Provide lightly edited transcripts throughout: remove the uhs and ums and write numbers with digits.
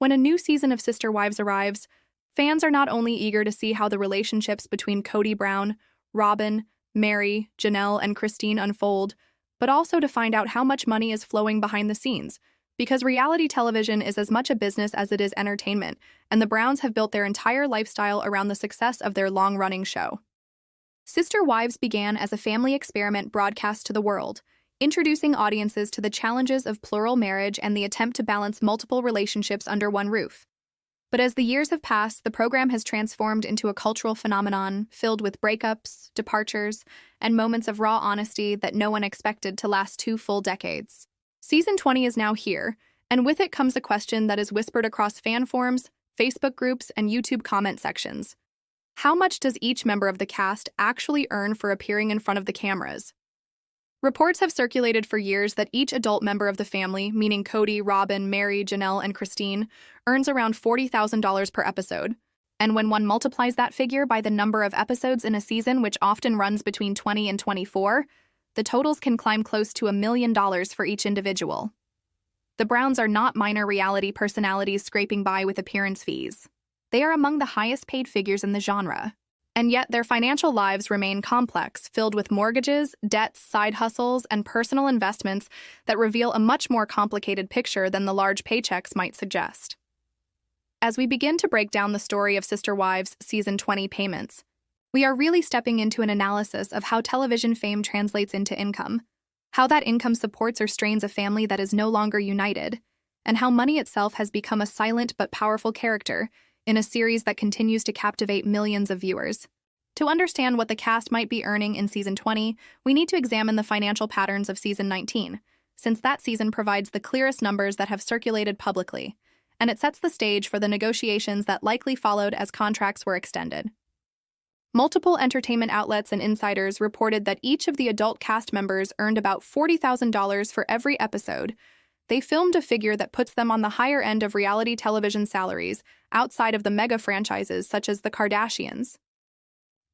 When a new season of Sister Wives arrives, fans are not only eager to see how the relationships between Kody Brown, Robyn, Meri, Janelle, and Christine unfold, but also to find out how much money is flowing behind the scenes. Because reality television is as much a business as it is entertainment, and the Browns have built their entire lifestyle around the success of their long-running show. Sister Wives began as a family experiment broadcast to the world, introducing audiences to the challenges of plural marriage and the attempt to balance multiple relationships under one roof. But as the years have passed, the program has transformed into a cultural phenomenon filled with breakups, departures, and moments of raw honesty that no one expected to last 2 full decades. Season 20 is now here, and with it comes a question that is whispered across fan forums, Facebook groups, and YouTube comment sections. How much does each member of the cast actually earn for appearing in front of the cameras? Reports have circulated for years that each adult member of the family, meaning Kody, Robyn, Meri, Janelle, and Christine, earns around $40,000 per episode. And when one multiplies that figure by the number of episodes in a season, which often runs between 20 and 24, the totals can climb close to $1 million for each individual. The Browns are not minor reality personalities scraping by with appearance fees. They are among the highest-paid figures in the genre. And yet their financial lives remain complex, filled with mortgages, debts, side hustles, and personal investments that reveal a much more complicated picture than the large paychecks might suggest. As we begin to break down the story of Sister Wives' Season 20 payments, we are really stepping into an analysis of how television fame translates into income, how that income supports or strains a family that is no longer united, and how money itself has become a silent but powerful character in a series that continues to captivate millions of viewers. To understand what the cast might be earning in Season 20, we need to examine the financial patterns of Season 19, since that season provides the clearest numbers that have circulated publicly, and it sets the stage for the negotiations that likely followed as contracts were extended. Multiple entertainment outlets and insiders reported that each of the adult cast members earned about $40,000 for every episode. They filmed a figure that puts them on the higher end of reality television salaries, outside of the mega franchises such as the Kardashians.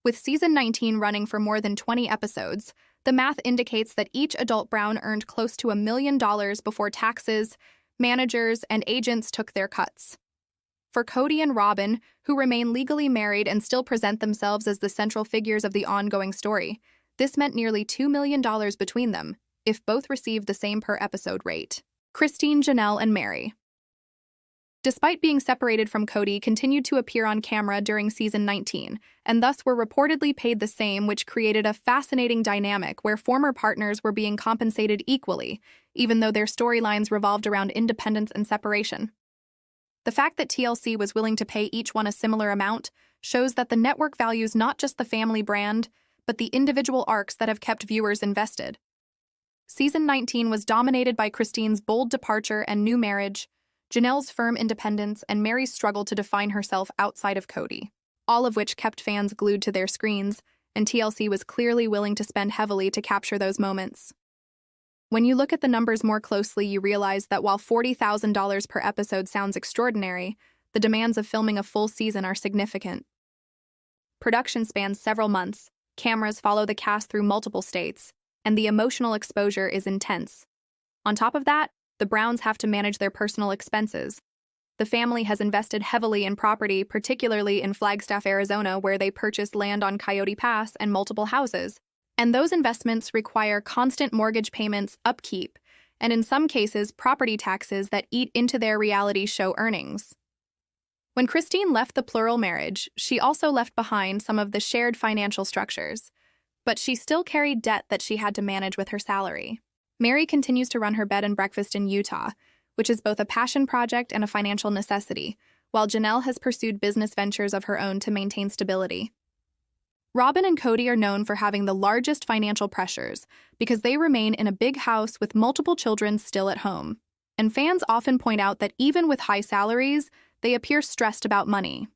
With Season 19 running for more than 20 episodes, the math indicates that each adult Brown earned close to $1 million before taxes, managers, and agents took their cuts. For Kody and Robyn, who remain legally married and still present themselves as the central figures of the ongoing story, this meant nearly $2 million between them, if both received the same per-episode rate. Christine, Janelle, and Meri, despite being separated from Kody, continued to appear on camera during Season 19, and thus were reportedly paid the same, which created a fascinating dynamic where former partners were being compensated equally, even though their storylines revolved around independence and separation. The fact that TLC was willing to pay each one a similar amount shows that the network values not just the family brand, but the individual arcs that have kept viewers invested. Season 19 was dominated by Christine's bold departure and new marriage, Janelle's firm independence, and Meri's struggle to define herself outside of Kody, all of which kept fans glued to their screens, and TLC was clearly willing to spend heavily to capture those moments. When you look at the numbers more closely, you realize that while $40,000 per episode sounds extraordinary, the demands of filming a full season are significant. Production spans several months, cameras follow the cast through multiple states, and the emotional exposure is intense. On top of that, the Browns have to manage their personal expenses. The family has invested heavily in property, particularly in Flagstaff, Arizona, where they purchased land on Coyote Pass and multiple houses. And those investments require constant mortgage payments, upkeep, and in some cases, property taxes that eat into their reality show earnings. When Christine left the plural marriage, she also left behind some of the shared financial structures, but she still carried debt that she had to manage with her salary. Meri continues to run her bed and breakfast in Utah, which is both a passion project and a financial necessity, while Janelle has pursued business ventures of her own to maintain stability. Robyn and Kody are known for having the largest financial pressures because they remain in a big house with multiple children still at home. And fans often point out that even with high salaries, they appear stressed about money.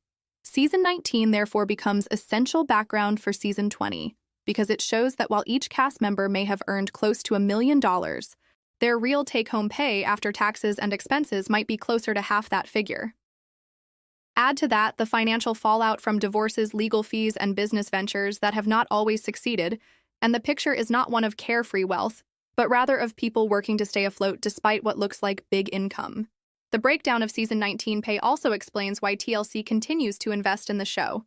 Season 19 therefore becomes essential background for Season 20 because it shows that while each cast member may have earned close to $1 million, their real take-home pay after taxes and expenses might be closer to half that figure. Add to that the financial fallout from divorces, legal fees, and business ventures that have not always succeeded, and the picture is not one of carefree wealth, but rather of people working to stay afloat despite what looks like big income. The breakdown of season 19 pay also explains why TLC continues to invest in the show.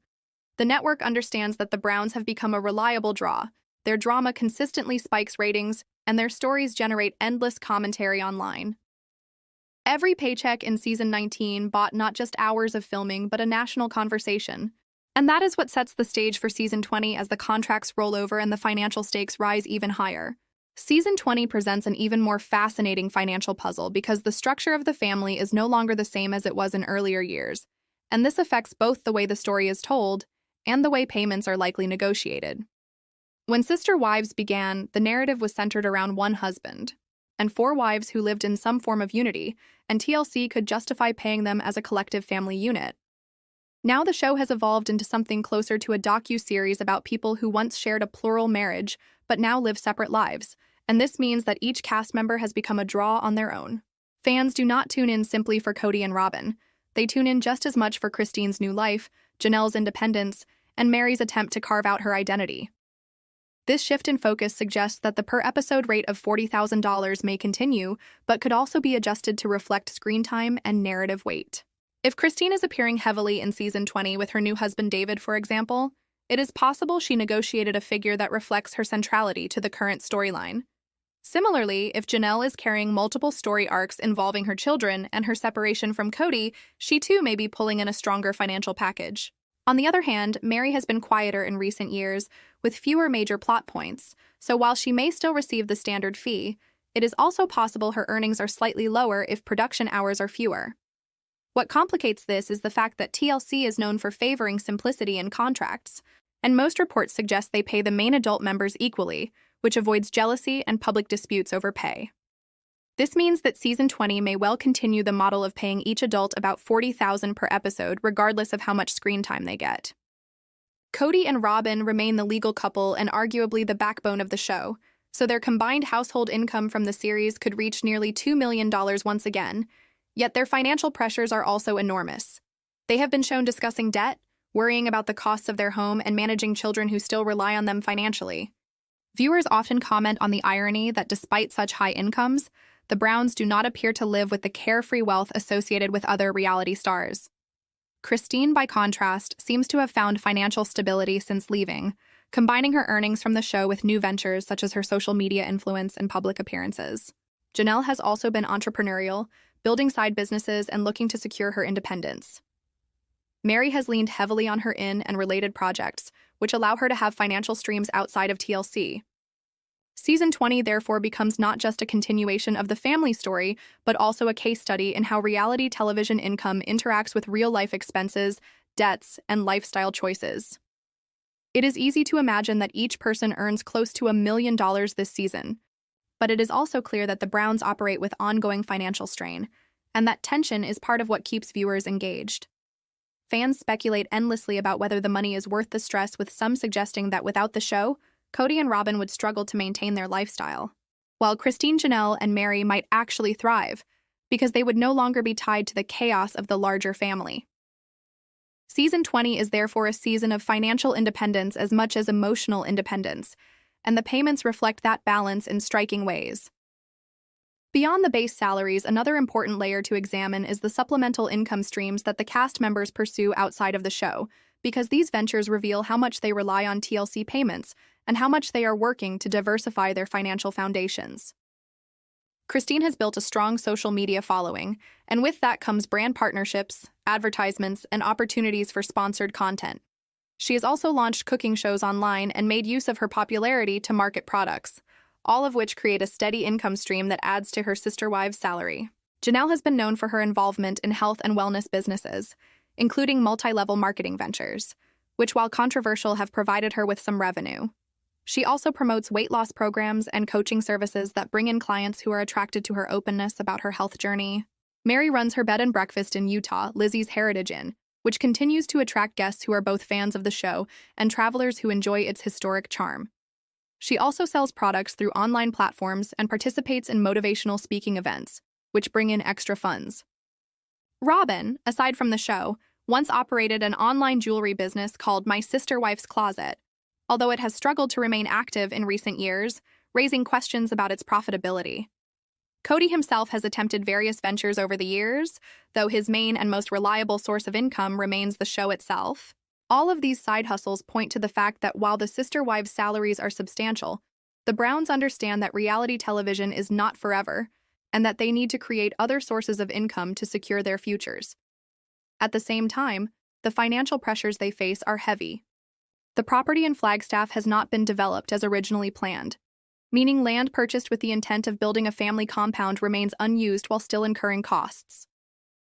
The network understands that the Browns have become a reliable draw. Their drama consistently spikes ratings, and their stories generate endless commentary online. Every paycheck in season 19 bought not just hours of filming, but a national conversation. And that is what sets the stage for season 20 as the contracts roll over and the financial stakes rise even higher. Season 20 presents an even more fascinating financial puzzle because the structure of the family is no longer the same as it was in earlier years, and this affects both the way the story is told and the way payments are likely negotiated. When Sister Wives began, the narrative was centered around one husband and four wives who lived in some form of unity, and TLC could justify paying them as a collective family unit. Now the show has evolved into something closer to a docu-series about people who once shared a plural marriage but now live separate lives, and this means that each cast member has become a draw on their own. Fans do not tune in simply for Kody and Robyn. They tune in just as much for Christine's new life, Janelle's independence, and Meri's attempt to carve out her identity. This shift in focus suggests that the per-episode rate of $40,000 may continue, but could also be adjusted to reflect screen time and narrative weight. If Christine is appearing heavily in season 20 with her new husband David, for example, it is possible she negotiated a figure that reflects her centrality to the current storyline. Similarly, if Janelle is carrying multiple story arcs involving her children and her separation from Kody, she too may be pulling in a stronger financial package. On the other hand, Meri has been quieter in recent years, with fewer major plot points, so while she may still receive the standard fee, it is also possible her earnings are slightly lower if production hours are fewer. What complicates this is the fact that TLC is known for favoring simplicity in contracts, and most reports suggest they pay the main adult members equally, which avoids jealousy and public disputes over pay. This means that season 20 may well continue the model of paying each adult about $40,000 per episode, regardless of how much screen time they get. Kody and Robyn remain the legal couple and arguably the backbone of the show, so their combined household income from the series could reach nearly $2 million once again, yet their financial pressures are also enormous. They have been shown discussing debt, worrying about the costs of their home, and managing children who still rely on them financially. Viewers often comment on the irony that despite such high incomes, the Browns do not appear to live with the carefree wealth associated with other reality stars. Christine, by contrast, seems to have found financial stability since leaving, combining her earnings from the show with new ventures such as her social media influence and public appearances. Janelle has also been entrepreneurial, building side businesses and looking to secure her independence. Meri has leaned heavily on her in and related projects, which allow her to have financial streams outside of TLC. Season 20 therefore becomes not just a continuation of the family story, but also a case study in how reality television income interacts with real-life expenses, debts, and lifestyle choices. It is easy to imagine that each person earns close to $1 million this season, but it is also clear that the Browns operate with ongoing financial strain, and that tension is part of what keeps viewers engaged. Fans speculate endlessly about whether the money is worth the stress, with some suggesting that without the show, Kody and Robyn would struggle to maintain their lifestyle, while Christine, Janelle, and Meri might actually thrive, because they would no longer be tied to the chaos of the larger family. Season 20 is therefore a season of financial independence as much as emotional independence, and the payments reflect that balance in striking ways. Beyond the base salaries, another important layer to examine is the supplemental income streams that the cast members pursue outside of the show, because these ventures reveal how much they rely on TLC payments and how much they are working to diversify their financial foundations. Christine has built a strong social media following, and with that comes brand partnerships, advertisements, and opportunities for sponsored content. She has also launched cooking shows online and made use of her popularity to market products, all of which create a steady income stream that adds to her sister wives' salary. Janelle has been known for her involvement in health and wellness businesses, including multi-level marketing ventures, which, while controversial, have provided her with some revenue. She also promotes weight loss programs and coaching services that bring in clients who are attracted to her openness about her health journey. Meri runs her bed and breakfast in Utah, Lizzie's Heritage Inn, which continues to attract guests who are both fans of the show and travelers who enjoy its historic charm. She also sells products through online platforms and participates in motivational speaking events, which bring in extra funds. Robyn, aside from the show, once operated an online jewelry business called My Sister Wife's Closet, although it has struggled to remain active in recent years, raising questions about its profitability. Kody himself has attempted various ventures over the years, though his main and most reliable source of income remains the show itself. All of these side hustles point to the fact that while the sister wives' salaries are substantial, the Browns understand that reality television is not forever, and that they need to create other sources of income to secure their futures. At the same time, the financial pressures they face are heavy. The property in Flagstaff has not been developed as originally planned, meaning land purchased with the intent of building a family compound remains unused while still incurring costs.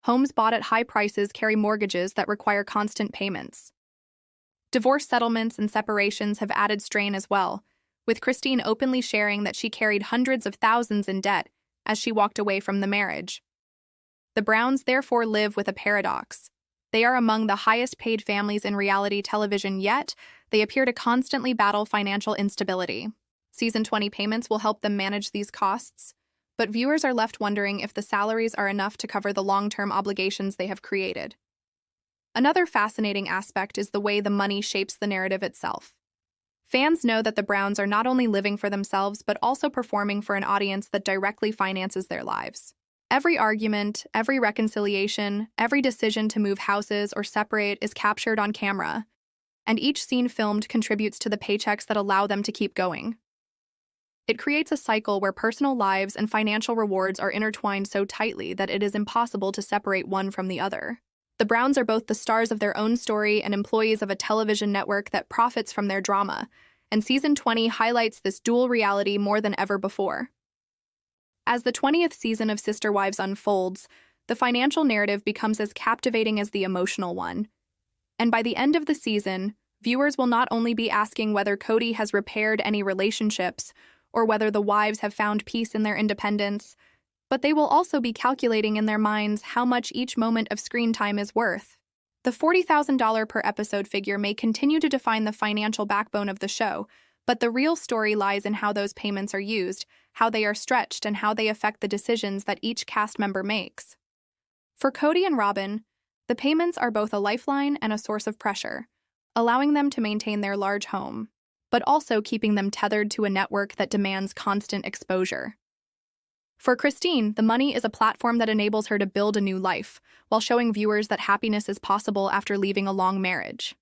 Homes bought at high prices carry mortgages that require constant payments. Divorce settlements and separations have added strain as well, with Christine openly sharing that she carried hundreds of thousands in debt as she walked away from the marriage. The Browns therefore live with a paradox. They are among the highest-paid families in reality television, yet they appear to constantly battle financial instability. Season 20 payments will help them manage these costs, but viewers are left wondering if the salaries are enough to cover the long-term obligations they have created. Another fascinating aspect is the way the money shapes the narrative itself. Fans know that the Browns are not only living for themselves but also performing for an audience that directly finances their lives. Every argument, every reconciliation, every decision to move houses or separate is captured on camera, and each scene filmed contributes to the paychecks that allow them to keep going. It creates a cycle where personal lives and financial rewards are intertwined so tightly that it is impossible to separate one from the other. The Browns are both the stars of their own story and employees of a television network that profits from their drama, and Season 20 highlights this dual reality more than ever before. As the 20th season of Sister Wives unfolds, the financial narrative becomes as captivating as the emotional one. And by the end of the season, viewers will not only be asking whether Kody has repaired any relationships or whether the wives have found peace in their independence, but they will also be calculating in their minds how much each moment of screen time is worth. The $40,000 per episode figure may continue to define the financial backbone of the show, but the real story lies in how those payments are used, how they are stretched, and how they affect the decisions that each cast member makes. For Kody and Robyn, the payments are both a lifeline and a source of pressure, allowing them to maintain their large home, but also keeping them tethered to a network that demands constant exposure. For Christine, the money is a platform that enables her to build a new life, while showing viewers that happiness is possible after leaving a long marriage.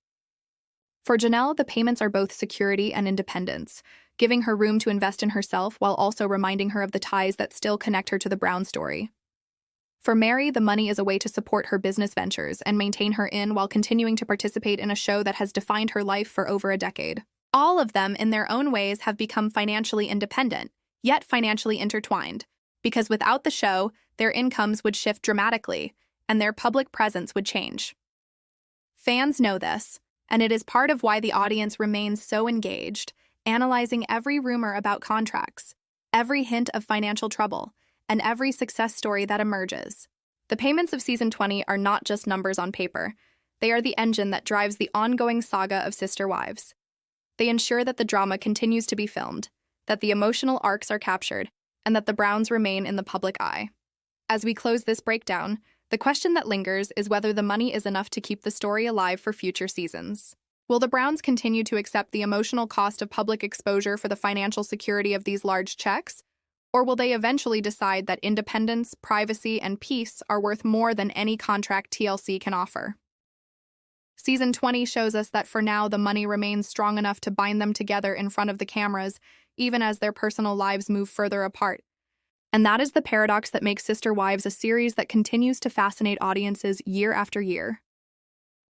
For Janelle, the payments are both security and independence, giving her room to invest in herself while also reminding her of the ties that still connect her to the Brown story. For Meri, the money is a way to support her business ventures and maintain her in while continuing to participate in a show that has defined her life for over a decade. All of them, in their own ways, have become financially independent, yet financially intertwined, because without the show, their incomes would shift dramatically, and their public presence would change. Fans know this, and it is part of why the audience remains so engaged, analyzing every rumor about contracts, every hint of financial trouble, and every success story that emerges. The payments of Season 20 are not just numbers on paper. They are the engine that drives the ongoing saga of Sister Wives. They ensure that the drama continues to be filmed, that the emotional arcs are captured, and that the Browns remain in the public eye. As we close this breakdown, the question that lingers is whether the money is enough to keep the story alive for future seasons. Will the Browns continue to accept the emotional cost of public exposure for the financial security of these large checks? Or will they eventually decide that independence, privacy, and peace are worth more than any contract TLC can offer? Season 20 shows us that for now the money remains strong enough to bind them together in front of the cameras, even as their personal lives move further apart. And that is the paradox that makes Sister Wives a series that continues to fascinate audiences year after year.